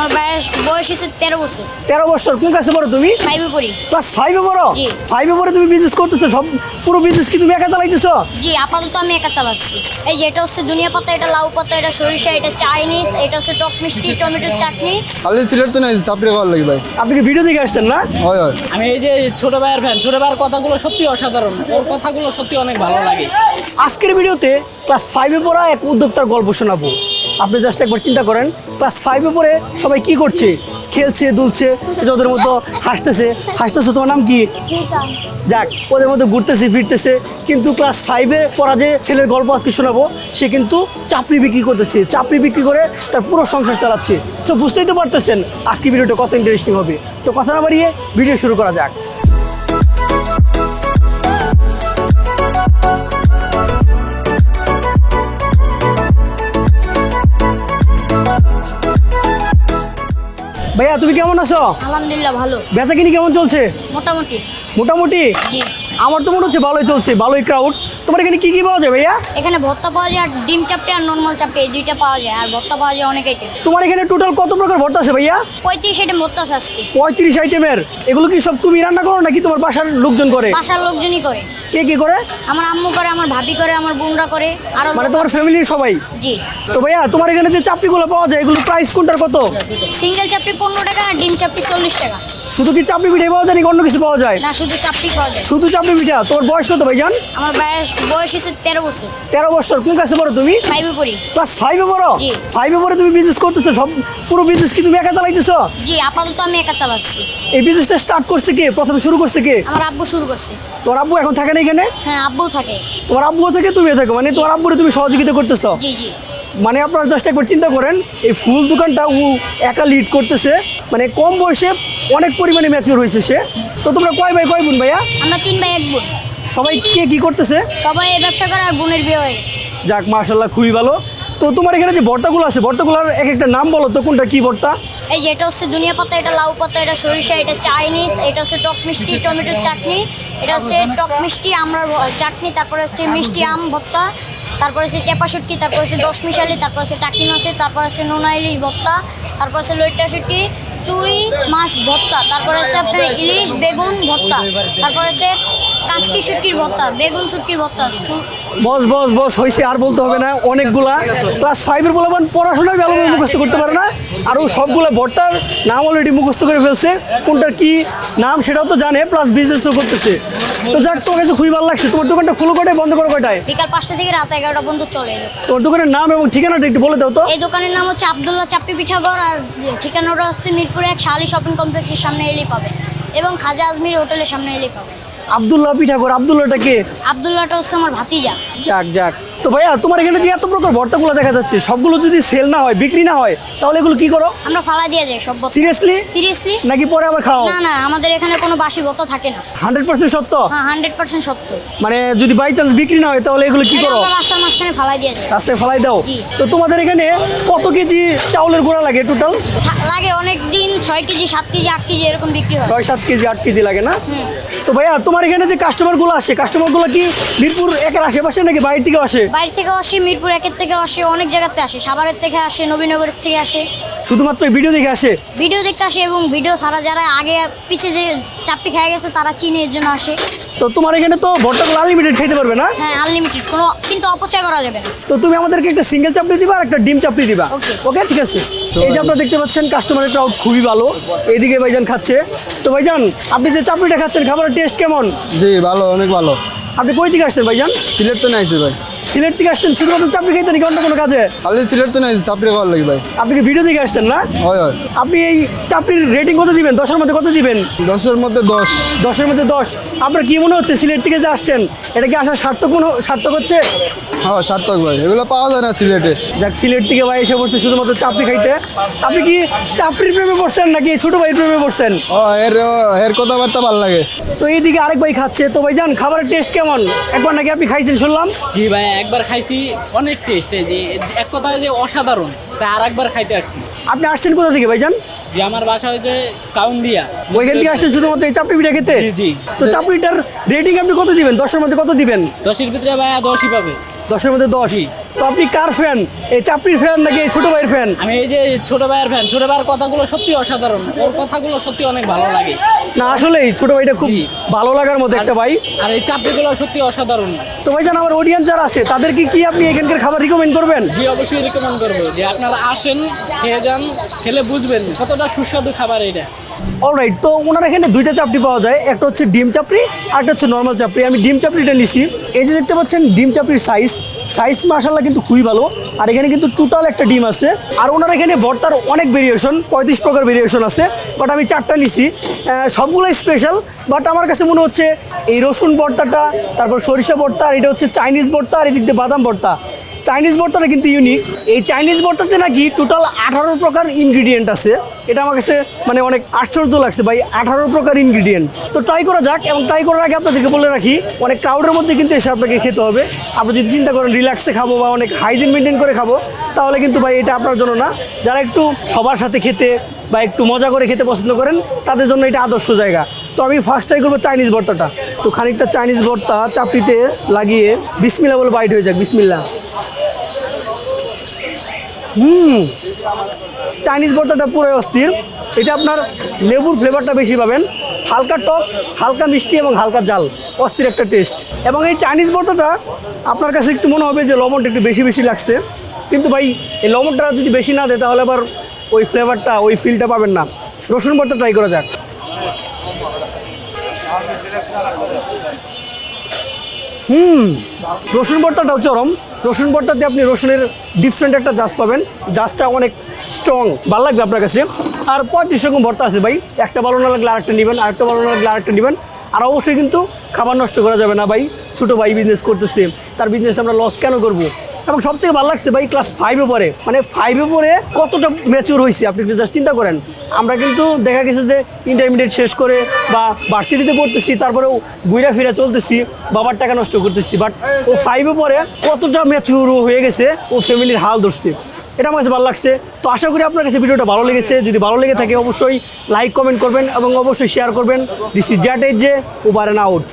আমার বয়স হচ্ছে 13 বছর। 13 বছর। কোন ক্লাসে পড়ো তুমি? 5 এ পড়ি। ক্লাস 5 এ পড়ো? জি। 5 এ পড়ে তুমি বিজনেস করতেছো, সব পুরো বিজনেস কি তুমি একা চালাইতেছো? জি, আপাতত আমি একা চালাচ্ছি। এই যে এটা হচ্ছে দুনিয়া পাতা, এটা লাউ পাতা, এটা সরিষা, এটা চাইনিজ, এটা হচ্ছে টক মিষ্টি, টমেটোর চাটনি। খালি সিলেট তো নাই, চাপড়ি খাওয়ার লাগি ভাই। আপনি কি ভিডিও দেখে আসছেন না? হয় হয়। আমি এই যে ছোট ভাইয়ের ফ্যান, ছোট ভাইয়ের কথাগুলো সত্যি অসাধারণ, ওর কথাগুলো সত্যি অনেক ভালো লাগে। আজকের ভিডিওতে ক্লাস 5 এ পড়া এক উদ্যোক্তার গল্প শোনাবো। আপনি জাস্ট একবার চিন্তা করেন, ক্লাস 5 এ পড়ে সবাই কি করছে? খেলছে, দুলছে, ওদের মতো হাসতেছে। তোমার নাম কি? যাক, ওদের মধ্যে ঘুরতেছে ফিরতেছে। কিন্তু ক্লাস 5 এ পড়া যে ছেলের গল্প আজকে শোনাবো, সে কিন্তু চাপড়ি বিক্রি করতেছে। চাপড়ি বিক্রি করে তার পুরো সংসার চালাচ্ছে। সো বুঝতেই তো পারতেছেন আজকে ভিডিওটা কত ইন্টারেস্টিং হবে। তো কথা না বাড়িয়ে ভিডিও শুরু করা যাক। ভাইয়া, তুমি কেমন আছো? আলহামদুলিল্লাহ ভালো, বেচাকিনি কেমন চলছে? মোটামুটি। মোটামুটি? জি। আমার তো মনে হচ্ছে ভালোই চলছে, ভালোই ক্রাউড। তোমার এখানে কি কি পাওয়া যায় ভাইয়া? এখানে ভর্তা পাওয়া যায়, আর ডিম চাপটি আর নর্মাল চাপটি, এই দুইটা পাওয়া যায়। আর ভর্তা পাওয়া যায় অনেক আইটেম। তোমার এখানে টোটাল কত প্রকার ভর্তা আছে ভাইয়া? 35 আইটেম ভর্তা আছে আজকে। 35 আইটেমের। এগুলো কি সব তুমি রান্না করো নাকি তোমার বাসার লোকজন করে? বাসার লোকজনই করে। কে কে করে? আমার আম্মু করে, আমার ভাবি করে, আমার বোনরা করে, আর মানে তোমার ফ্যামিলির সবাই? জি। তো ভাইয়া, তোমার এখানে যে চাপড়িগুলো পাওয়া যায়, এগুলো প্রাইস কোনটার কত? সিঙ্গেল চাপটি 15 টাকা, আর ডিম চাপটি 40 টাকা। শুধু কি চাপড়ি পিঠে পাওয়া যায় নাকি অন্য কিছু পাওয়া যায়? না, শুধু চাপটি পাওয়া যায়। শুধু চাপড়ি পিঠা। তোমার বয়স কত ভাইজান? আমার বয়স হচ্ছে 13 বছর। 13 বছর। কোন ক্লাসে পড়ো তুমি? 5 এ পড়ি। ক্লাস 5 এ পড়ো? জি। 5 এ পড়ে তুমি বিজনেস করতেছো, সব পুরো বিজনেস কি তুমি একা চালাইতেছো? জি, আপাতত আমি একা চালাচ্ছি। এই বিজনেসটা স্টার্ট করছে কে? প্রথমে শুরু করছে কে? আমার আব্বু শুরু করছে। তোমার আব্বু এখন থাকে না এখানে? হ্যাঁ, আব্বু থাকে। তোমার আব্বুও থেকে তুমিও থাকো, মানে তোমার আব্বুরে তুমি সহযোগিতা করতেছো? জি জি। মানে আপনারা জাস্ট একবার চিন্তা করেন, এই ফুল দোকানটা ও একা লিড করতেছে, মানে কম বয়সে অনেক পরিমাণে ম্যাচিওর হয়েছে সে। তো তোমরা কয় ভাই কয় বোন ভাইয়া? আমরা 3 ভাই 1 বোন। সবাই কে কি করতেছে? সবাই এই ব্যবসা করে, আর বোনের বিয়ে হয়ে গেছে। যাক, মাশাআল্লাহ, খুবই ভালো। তো তোমার এখানে যে ভর্তাগুলো আছে, ভর্তাগুলোর এক একটা নাম বলো তো, কোনটা কি ভর্তা? এই যে এটা হচ্ছে দুনিয়া পাতা, এটা লাউ পাতা, এটা সরিষা, এটা চাইনিজ, এটা হচ্ছে টক মিষ্টি, টমেটোর চাটনি, এটা হচ্ছে টক মিষ্টি আমড়ার চাটনি, তারপরে হচ্ছে মিষ্টি আম ভর্তা, তারপর হচ্ছে চেপা শুটকি, তারপর হচ্ছে দশমিশালি, তারপর হচ্ছে টাকি মাছের, তারপর হচ্ছে নোনা ইলিশ ভর্তা, তারপর হচ্ছে লইট্টা শুটকি, চুই মাছ ভর্তা, তারপর হচ্ছে আপনার ইলিশ বেগুন ভর্তা, তারপর হচ্ছে কাসকি শুটকির ভর্তা, বেগুন শুটকির ভর্তা। বস বস বস, হয়েছে, আর বলতে হবে না। অনেকগুলা ক্লাস 5 এর বলবেন পড়াশোনায় ভালো মুখস্থ করতে পারে না, আর ও সবগুলো ভর্তার নাম অলরেডি মুখস্থ করে ফেলছে। কোনটার কি নাম সেটাও তো জানে, প্লাস বিজনেসও করতেছে। তো যাক, তোমার কাছে খুবই ভালো লাগছে। তোমার দোকানটা খুলো কটায়, বন্ধ করো কটায়? বিকাল 5টা থেকে রাত 11টা পর্যন্ত চলে এই দোকান। তোমার দোকানের নাম এবং ঠিকানাটা একটু বলে দাও তো। এই দোকানের নাম হচ্ছে আব্দুল্লাহ চাপড়ি পিঠাঘর, আর ঠিকানাটা হচ্ছে মিরপুরে 1 শালি শপিং কমপ্লেক্সের সামনে এলেই পাবেন, এবং খাজা আজমির হোটেলের সামনে এলেই পাবেন। আব্দুল্লাহ পিঠাঘর। আব্দুল্লাহটা কে? আব্দুল্লাহটা হচ্ছে আমার ভাতিজা। যাক যাক। তো ভাইয়া, তোমার এখানে যে এত প্রকার ভর্তাগুলো দেখা যাচ্ছে, সবগুলো যদি সেল না হয়, বিক্রি না হয়, তাহলে এগুলো কি করো? আমরা ফালা দিয়ে যাই সব ভর্তা। সিরিয়াসলি? সিরিয়াসলি? নাকি পরে আবার খাও? না না, আমাদের এখানে কোনো বাসি ভর্তা থাকে না। 100% সত্য? হ্যাঁ, 100% সত্য। মানে যদি বাই চান্স বিক্রি না হয়, তাহলে এগুলো কি করো? আমরা রাস্তার মাঝখানে ফালা দিয়ে যাই। রাস্তায় ফেলাই দাও? জি। তো তোমাদের এখানে কত কেজি চাউলের গুঁড়া লাগে টোটাল? লাগে অনেক দিন 6 কেজি, 7 কেজি, 8 কেজি এরকম বিক্রি হয়। 6-7 কেজি, 8 কেজি লাগে না? তো ভাইয়া, তোমার এখানে যে কাস্টমারগুলো আসে, কাস্টমারগুলো কি মিরপুর একের আশেপাশে নাকি বাইরে থেকে আসে? বাইরে থেকে আসে, মিরপুর 1 থেকে আসে, অনেক জায়গাতে আসে, সাভারের থেকে আসে, নবীনগরের থেকে আসে। শুধুমাত্র ভিডিও দেখে আসে? ভিডিও দেখতে আসে, এবং ভিডিও ছাড়া যারা আগে পিছে যে চাপটি খেয়ে গেছে তারা চিনি এর জন্য আসে। তো তোমার এখানে তো ভর্তাগুলো আনলিমিটেড খাইতে পারবে না? হ্যাঁ, আনলিমিটেড, কোনো কিন্তু অপচয় করা যাবে না। তো তুমি আমাদেরকে একটা সিঙ্গেল চাপড়ি দিবা আর একটা ডিম চাপড়ি দিবা। Okay. ওকে, ঠিক আছে। এই যে আপনারা দেখতে পাচ্ছেন কাস্টমারের ক্রাউড খুবই ভালো। এইদিকে ভাইজান খাচ্ছে। তো ভাইজান, আপনি যে চাপড়িটা খাচ্ছেন, খাবারের টেস্ট কেমন? জি ভালো, অনেক ভালো। আপনি কই থেকে আসছেন ভাইজান? সিলেট তো নাইছে ভাই। সিলেট থেকে আসছেন শুধুমাত্র চাপড়ি খাইতে নাকি অন্য কোনো কাজে? খালি সিলেট তো নাই, চাপড়ি খাওয়ার লাগি ভাই। আপনি কি ভিডিও দেখে আসছেন না? হয় হয়। আপনি এই চাপড়ির রেটিং কত দিবেন? 10-এর মধ্যে কত দিবেন? 10-এর মধ্যে 10। 10-এর মধ্যে 10। আপনার কি মনে হচ্ছে সিলেট থেকে যে আসছেন, এটা কি আসার সার্থক হচ্ছে? হ্যাঁ, সার্থক ভাই, এগুলো পাওয়া যায় না সিলেটে। যাক, সিলেট থেকে ভাই এসে পড়ছে শুধুমাত্র চাপড়ি খাইতে। আপনি কি চাপড়ির প্রেমে পড়ছেন নাকি ছোটো ভাইয়ের প্রেমে পড়ছেন? এর কথাবার্তা ভালো লাগে। তো এইদিকে আরেক ভাই খাচ্ছে। তো ভাই জান, খাবারের টেস্ট কেমন? একবার নাকি আপনি খাইছেন শুনলাম? জি ভাই, একবার খাইছি, অনেক টেস্ট, যে এক কথায় যে অসাধারণ, তাই আর একবার খাইতে আসছি। আপনি আসছেন কোথা থেকে ভাইজান? যে আমার বাসা হয়েছে কাউন্দিয়া। ওইখান থেকে আসছেন শুধুমাত্র এই চাপড়ি পিঠা খেতে? জি জি। তো চাপড়িটার রেটিং আপনি কত দিবেন? 10-এর মধ্যে কত দিবেন? 10-এর ভিতরে ভাইয়া 10ই পাবে। 10-এর মধ্যে 10। জি। তো আপনি কার ফ্যান, এই চাপড়ির ফ্যান নাকি এই ছোট ভাইয়ের ফ্যান? আমি এই যে ছোট ভাইয়ের ফ্যান, ছোট ভাইয়ের কথাগুলো সত্যি অসাধারণ, ওর কথাগুলো সত্যি অনেক ভালো লাগে। না আসলেই ছোট ভাইটা খুব জি। ভালো লাগার মতো একটা ভাই। আর এই চাপড়িগুলো সত্যি অসাধারণ। তো ভাইজান আমার অডিয়েন্স যারা আছে তাদেরকে কি আপনি এখানকার খাবার রিকমেন্ড করবেন? জি অবশ্যই রিকমেন্ড করবো যে আপনারা আসেন, খেয়ে যান, খেলে বুঝবেন কতটা সুস্বাদু খাবার এটা। অলরাইট, তো ওনার এখানে দুইটা চাপড়ি পাওয়া যায়, একটা হচ্ছে ডিম চাপড়ি আর একটা হচ্ছে নর্মাল চাপড়ি। আমি ডিম চাপড়িটা নিছি। এই যে দেখতে পাচ্ছেন ডিম চাপড়ির সাইজ মাশাআল্লাহ কিন্তু খুবই ভালো। আর এখানে কিন্তু টোটাল একটা ডিম আছে। আর ওনার এখানে ভর্তার অনেক ভেরিয়েশন, 35 প্রকার ভেরিয়েশন আছে, বাট আমি 4টা নিছি। সবগুলোই স্পেশাল, বাট আমার কাছে মনে হচ্ছে এই রসুন ভর্তাটা, তারপর সরিষা ভর্তা, আর এটা হচ্ছে চাইনিজ ভর্তা, আর এদিক দিয়ে বাদাম ভর্তা। চাইনিজ ভর্তাটা কিন্তু ইউনিক। এই চাইনিজ ভর্তাতে নাকি টোটাল 18 প্রকার ইনগ্রিডিয়েন্ট আছে। এটা আমার কাছে মানে অনেক আশ্চর্য লাগছে ভাই, 18 প্রকার ইনগ্রিডিয়েন্ট। তো ট্রাই করা যাক, এবং ট্রাই করার আগে আপনাদেরকে বলে রাখি অনেক ক্রাউডের মধ্যে কিন্তু এসে আপনাকে খেতে হবে। আপনি যদি চিন্তা করেন রিল্যাক্সে খাবো বা অনেক হাইজিন মেনটেন করে খাবো, তাহলে কিন্তু ভাই এটা আপনার জন্য না। যারা একটু সবার সাথে খেতে বা একটু মজা করে খেতে পছন্দ করেন তাদের জন্য এটা আদর্শ জায়গা। তো আমি ফার্স্ট ট্রাই করবো চাইনিজ ভর্তাটা। তো খানিকটা চাইনিজ ভর্তা চাপড়িতে লাগিয়ে বিসমিল্লাহ বলে বাইট হয়ে যাক। বিসমিল্লাহ। চাইনিজ ভর্তাটা পুরো অস্থির। এটা আপনার লেবুর ফ্লেভারটা বেশি পাবেন, হালকা টক, হালকা মিষ্টি এবং হালকা জাল, অস্থির একটা টেস্ট। এবং এই চাইনিজ ভর্তাটা আপনার কাছে একটু মনে হবে যে লবণটা একটু বেশি বেশি লাগছে, কিন্তু ভাই এই লবণটা যদি বেশি না দেয় তাহলে আবার ওই ফ্লেভারটা, ওই ফিলটা পাবেন না। রসুন ভর্তা ট্রাই করা যাক। রসুন ভর্তাটাও চরম। রসুন ভর্তাতে আপনি রসুনের ডিফারেন্ট একটা জাজ পাবেন, জাজটা অনেক স্ট্রং, ভালো লাগবে আপনার কাছে। আর 35 রকম ভর্তা আছে ভাই, একটা ভালো না লাগলে আরেকটা নেবেন, আরেকটা ভালো না লাগলে আরেকটা নেবেন। আর অবশ্যই কিন্তু খাবার নষ্ট করা যাবে না ভাই। ছোটো ভাই বিজনেস করতেছে, তার বিজনেস আমরা লস কেন করবো? এবং সব থেকে ভালো লাগছে ভাই ক্লাস 5-এ পড়ে, মানে 5-এ পড়ে কতটা ম্যাচিওর হয়েছে আপনি একটু জাস্ট চিন্তা করেন। আমরা কিন্তু দেখা গেছে যে ইন্টারমিডিয়েট শেষ করে বা ভার্সিটিতে পড়তেছি, তারপরেও ঘুরে ফিরে চলতেছি, বাবার টাকা নষ্ট করতেছি, বাট ও 5-এ পড়ে কতটা ম্যাচিওর হয়ে গেছে, ও ফ্যামিলির হাল ধরছে। এটা আমার কাছে ভালো লাগছে। তো আশা করি আপনার কাছে ভিডিওটা ভালো লেগেছে। যদি ভালো লেগে থাকে অবশ্যই লাইক কমেন্ট করবেন এবং অবশ্যই শেয়ার করবেন। This is that as J, over and out.